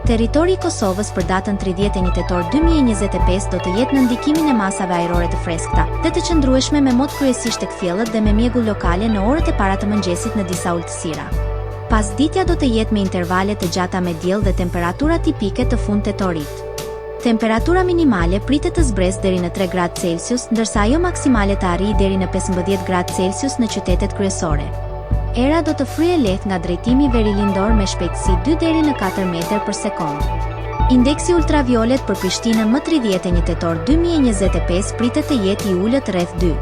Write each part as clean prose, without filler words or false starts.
Territori i Kosovës për datën 31 tetor 2025 do të jetë në ndikimin e masave ajrore të freskëta dhe të qëndrueshme me mod kryesisht tek fjellet dhe me mjegull lokale në orët e para të mëngjesit në disa ulësira. Pasditja do të jetë me intervale të gjata me diell dhe temperatura tipike të fund tetorit. Temperatura minimale pritet të zbresë deri në 3 gradë Celsius, ndërsa ajo maksimale të arrijë deri në 15 gradë Celsius në qytetet kryesore. Era do të fryejë lehtë nga drejtimi verilindor me shpejtësi 2 deri në 4 metër për sekond. Indeksi ultraviolet për Prishtinën më 31 tetor 2025 pritet të jetë i ulët rreth 2.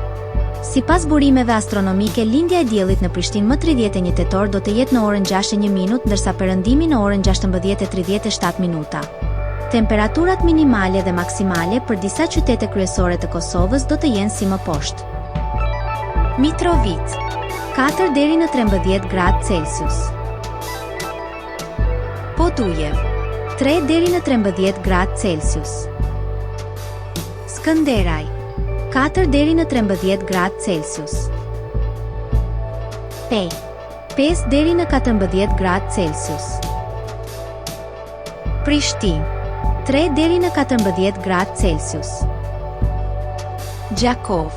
Sipas burimeve astronomike, lindja e diellit në Prishtinë më 31 tetor do të jetë në orën 6:01, ndërsa perëndimi në orën 16:37. Temperaturat minimale dhe maksimale për disa qytete kryesore të Kosovës do të jenë si më poshtë. Mitrovica 4 deri në 13 gradë Celsius. Podujev 3 deri në 13 gradë Celsius. Skënderaj 4 deri në 13 gradë Celsius. Pej 5 deri në 14 gradë Celsius. Prishtinë 3 deri në 14 gradë Celsius. Gjakov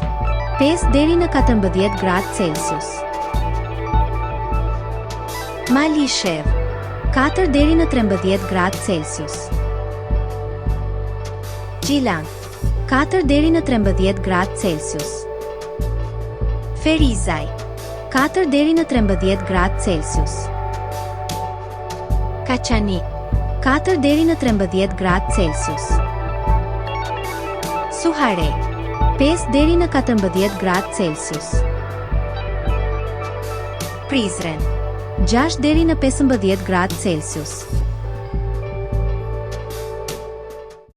5 deri në 14 gradë Celsius. Malishev 4 deri në 13 gradë Celsius. Gjilan 4 deri në 13 gradë Celsius. Ferizaj 4 deri në 13 gradë Celsius. Kaçanik 4 deri në 13 gradë Celsius. Suhare 5 deri në 14 gradë Celsius. Prizren 6 deri në 15 gradë Celsius.